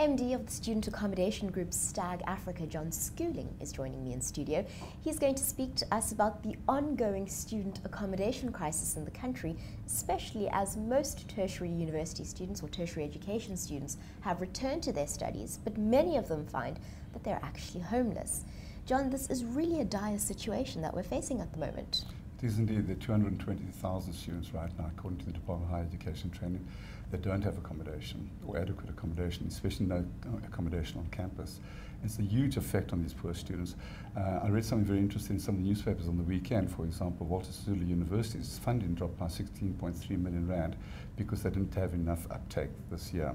MD of the Student Accommodation Group Stag Africa, John Schooling, is joining me in studio. He's going to speak to us about the ongoing student accommodation crisis in the country, especially as most tertiary university students or tertiary education students have returned to their studies, but many of them find that they're actually homeless. John, this is really a dire situation that we're facing at the moment. It is indeed. There are 220,000 students right now, according to the Department of Higher Education and Training, that don't have accommodation or adequate accommodation, especially no accommodation on campus. It's a huge effect on these poor students. I read something very interesting in some of the newspapers on the weekend. For example, Walter Sisulu University's funding dropped by 16.3 million rand because they didn't have enough uptake this year.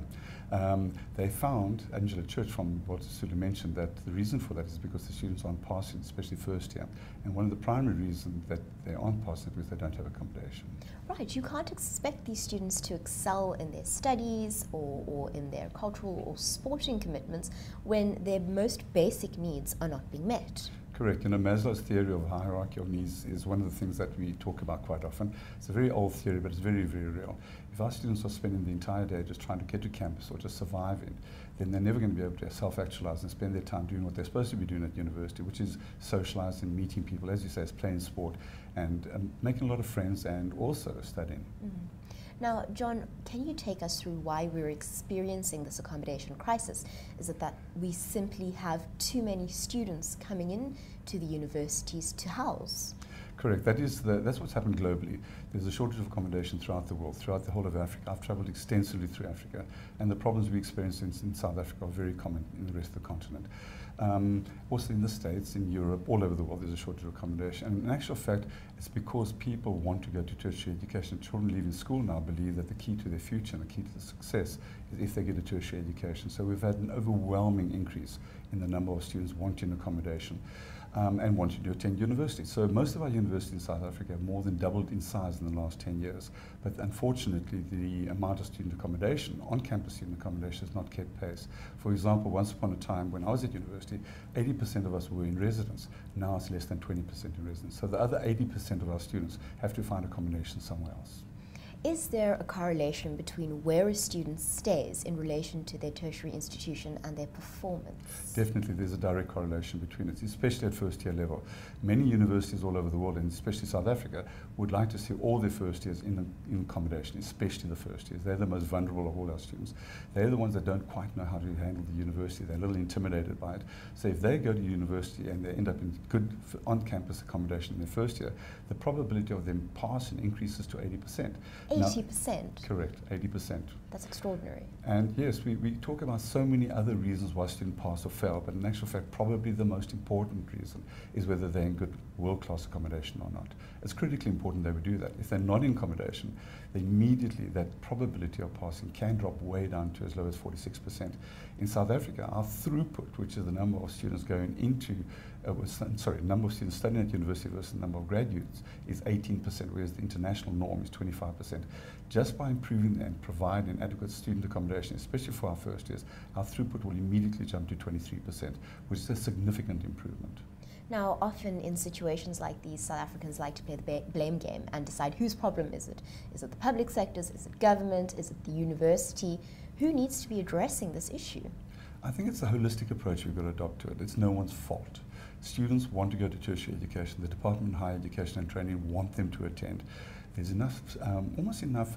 They found, Angela Church from Walter Sisulu mentioned that the reason for that is because the students aren't passing, especially first year. And one of the primary reasons that they aren't passing is because they don't have accommodation. Right, you can't expect these students to excel in their studies or in their cultural or sporting commitments when their most basic needs are not being met. Correct. You know, Maslow's theory of hierarchy of needs is one of the things that we talk about quite often. It's a very old theory, but it's very, very real. If our students are spending the entire day just trying to get to campus or just surviving, then they're never going to be able to self-actualize and spend their time doing what they're supposed to be doing at university, which is socializing, meeting people, as you say, it's playing sport, and making a lot of friends and also studying. Mm-hmm. Now, John, can you take us through why we're experiencing this accommodation crisis? Is it that we simply have too many students coming in to the universities to house? Correct. That's what's happened globally. There's a shortage of accommodation throughout the world, throughout the whole of Africa. I've traveled extensively through Africa, and the problems we experience in South Africa are very common in the rest of the continent. Also in the States, in Europe, all over the world, there's a shortage of accommodation. And in actual fact, it's because people want to go to tertiary education. Children leaving school now believe that the key to their future and the key to the success is if they get a tertiary education. So we've had an overwhelming increase in the number of students wanting accommodation. And wanting to attend university. So most of our universities in South Africa have more than doubled in size in the last 10 years. But unfortunately, the amount of student accommodation, on-campus student accommodation, has not kept pace. For example, once upon a time when I was at university, 80% of us were in residence. Now it's less than 20% in residence. So the other 80% of our students have to find accommodation somewhere else. Is there a correlation between where a student stays in relation to their tertiary institution and their performance? Definitely, there's a direct correlation between it, especially at first year level. Many universities all over the world, and especially South Africa, would like to see all their first years in accommodation, especially the first years. They're the most vulnerable of all our students. They're the ones that don't quite know how to handle the university. They're a little intimidated by it. So if they go to university and they end up in good on-campus accommodation in their first year, the probability of them passing increases to 80%. 80%? Correct, 80%. That's extraordinary. And yes, we talk about so many other reasons why students pass or fail, but in actual fact, probably the most important reason is whether they're in good world-class accommodation or not. It's critically important that we do that. If they're not in accommodation, then immediately that probability of passing can drop way down to as low as 46%. In South Africa, our throughput, which is the number of students going into, number of students studying at university versus the number of graduates, is 18%, whereas the international norm is 25%. Just by improving and providing adequate student accommodation, especially for our first years, our throughput will immediately jump to 23%, which is a significant improvement. Now, often in situations like these, South Africans like to play the blame game and decide whose problem is it? Is it the public sectors? Is it government? Is it the university? Who needs to be addressing this issue? I think it's a holistic approach we've got to adopt to it. It's no one's fault. Students want to go to tertiary education. The Department of Higher Education and Training want them to attend. There's enough, almost enough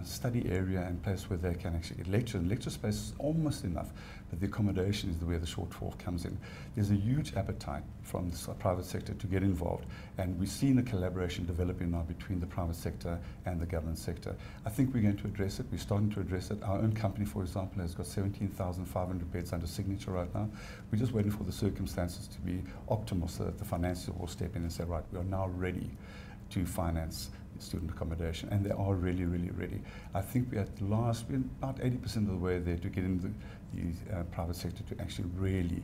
study area and place where they can actually get lecture. And lecture space is almost enough, but the accommodation is where the shortfall comes in. There's a huge appetite from the private sector to get involved, and we've seen a collaboration developing now between the private sector and the government sector. I think we're going to address it. We're starting to address it. Our own company, for example, has got 17,500 beds under signature right now. We're just waiting for the circumstances to be optimal so that the financiers will step in and say, right, we are now ready to finance student accommodation, and they are really, really ready. I think we're about 80% of the way there to get in the private sector to actually really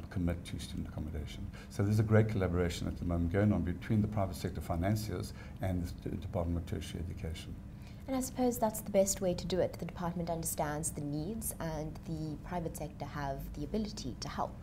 commit to student accommodation. So there's a great collaboration at the moment going on between the private sector financiers and the Department of Tertiary Education. And I suppose that's the best way to do it. The department understands the needs and the private sector have the ability to help.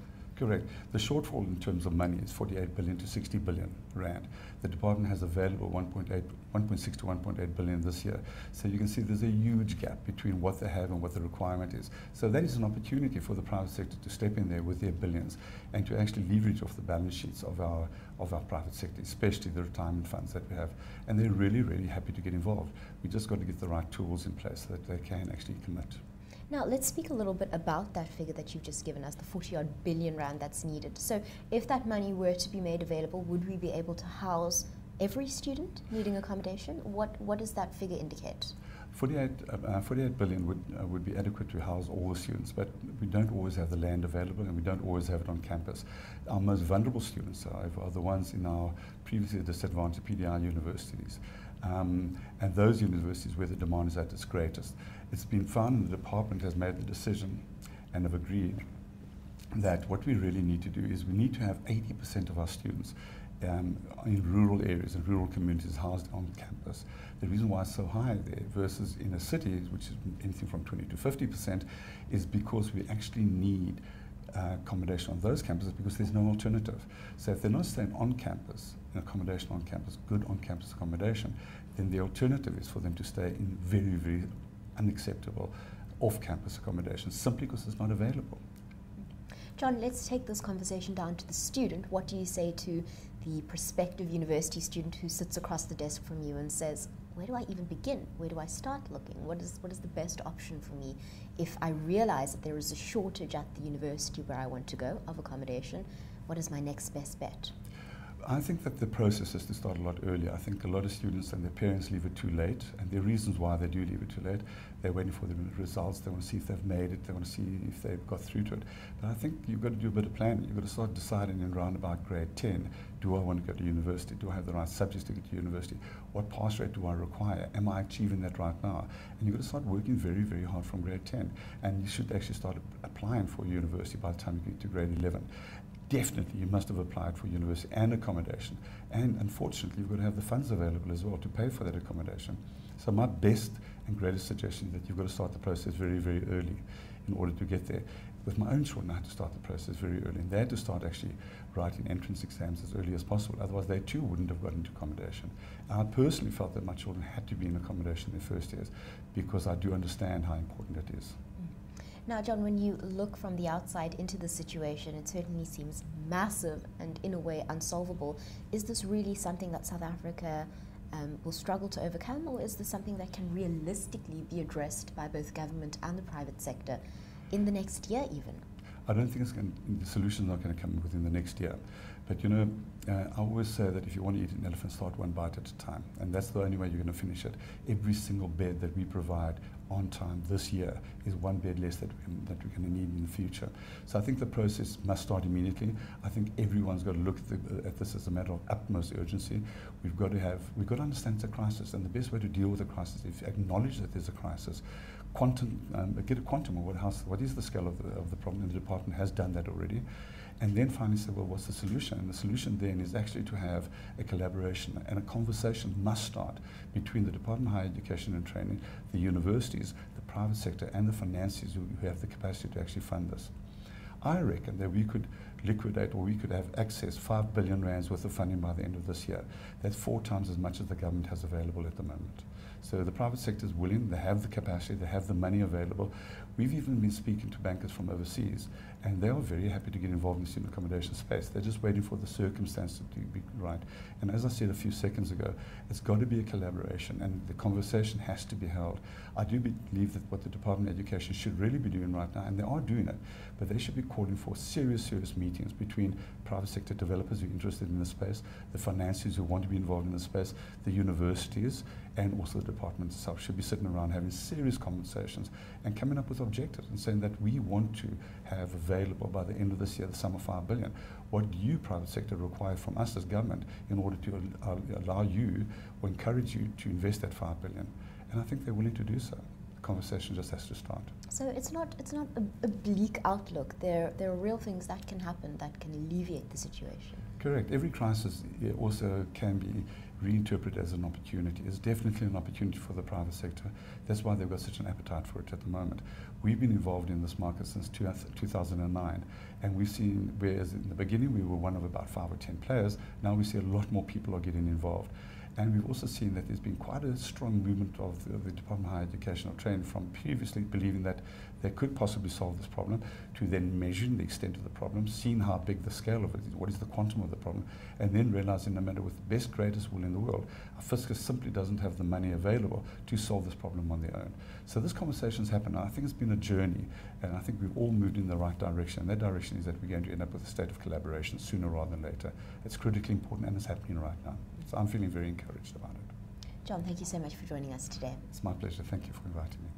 Correct. The shortfall in terms of money is 48 billion to 60 billion rand. The department has available 1.6 to 1.8 billion this year. So you can see there's a huge gap between what they have and what the requirement is. So that is an opportunity for the private sector to step in there with their billions and to actually leverage off the balance sheets of our private sector, especially the retirement funds that we have. And they're really, really happy to get involved. We just got to get the right tools in place so that they can actually commit. Now, let's speak a little bit about that figure that you've just given us, the 40-odd billion rand that's needed. So if that money were to be made available, would we be able to house every student needing accommodation? What does that figure indicate? 48 billion would be adequate to house all the students, but we don't always have the land available and we don't always have it on campus. Our most vulnerable students, however, are the ones in our previously disadvantaged PDI universities. And those universities where the demand is at its greatest. It's been found, and the department has made the decision and have agreed that what we really need to do is we need to have 80% of our students in rural areas and rural communities housed on campus. The reason why it's so high there versus in a city, which is anything from 20 to 50%, is because we actually need accommodation on those campuses because there's no alternative. So if they're not staying on campus, in accommodation on campus, good on-campus accommodation, then the alternative is for them to stay in very, very unacceptable off-campus accommodation simply because it's not available. John, let's take this conversation down to the student. What do you say to the prospective university student who sits across the desk from you and says, where do I even begin? Where do I start looking? What is the best option for me if I realize that there is a shortage at the university where I want to go of accommodation? What is my next best bet? I think that the process is to start a lot earlier. I think a lot of students and their parents leave it too late, and there are reasons why they do leave it too late. They're waiting for the results. They want to see if they've made it. They want to see if they've got through to it. But I think you've got to do a bit of planning. You've got to start deciding in around about grade 10, do I want to go to university? Do I have the right subjects to get to university? What pass rate do I require? Am I achieving that right now? And you've got to start working very, very hard from grade 10. And you should actually start applying for university by the time you get to grade 11. Definitely, you must have applied for university and accommodation. And unfortunately, you've got to have the funds available as well to pay for that accommodation. So my best and greatest suggestion is that you've got to start the process very, very early in order to get there. With my own children, I had to start the process very early. And they had to start actually writing entrance exams as early as possible. Otherwise, they too wouldn't have got into accommodation. And I personally felt that my children had to be in accommodation in their first years because I do understand how important it is. Now, John, when you look from the outside into the situation, it certainly seems massive and in a way unsolvable. Is this really something that South Africa will struggle to overcome, or is this something that can realistically be addressed by both government and the private sector in the next year even? I don't think the solution's not going to come within the next year. But you know, I always say that if you want to eat an elephant, start one bite at a time. And that's the only way you're going to finish it. Every single bed that we provide on time this year is one bed less that we're going to need in the future. So I think the process must start immediately. I think everyone's got to look at this as a matter of utmost urgency. We've got to understand it's a crisis, and the best way to deal with a crisis is to acknowledge that there's a crisis. Get a quantum of what is the scale of the problem, and the department has done that already. And then finally say, well, what's the solution? And the solution then is actually to have a collaboration, and a conversation must start between the Department of Higher Education and Training, the universities, the private sector, and the financiers who have the capacity to actually fund this. I reckon that we could liquidate, or we could have access 5 billion rands worth of funding by the end of this year. That's 4 times as much as the government has available at the moment. So the private sector is willing, they have the capacity, they have the money available. We've even been speaking to bankers from overseas, and they are very happy to get involved in the student accommodation space. They're just waiting for the circumstances to be right. And as I said a few seconds ago, it's got to be a collaboration, and the conversation has to be held. I do believe that what the Department of Education should really be doing right now, and they are doing it, but they should be calling for serious meetings between private sector developers who are interested in the space, the financiers who want to be involved in the space, the universities, and also the department itself should be sitting around having serious conversations and coming up with objectives and saying that we want to have available by the end of this year the sum of 5 billion. What do you, private sector, require from us as government in order to allow you or encourage you to invest that 5 billion? And I think they're willing to do so. The conversation just has to start. So it's not a bleak outlook. There are real things that can happen that can alleviate the situation. Correct. Every crisis also can be reinterpreted as an opportunity. It's definitely an opportunity for the private sector. That's why they've got such an appetite for it at the moment. We've been involved in this market since 2009, and we've seen, whereas in the beginning we were one of about 5 or 10 players, now we see a lot more people are getting involved. And we've also seen that there's been quite a strong movement of the Department of Higher Education or Training from previously believing that they could possibly solve this problem to then measuring the extent of the problem, seeing how big the scale of it is, what is the quantum of the problem, and then realizing no matter with the best, greatest will in the world, our fiscus simply doesn't have the money available to solve this problem on their own. So this conversation's happened. I think it's been a journey, and I think we've all moved in the right direction. And that direction is that we're going to end up with a state of collaboration sooner rather than later. It's critically important, and it's happening right now. So I'm feeling very encouraged about it. John, thank you so much for joining us today. It's my pleasure. Thank you for inviting me.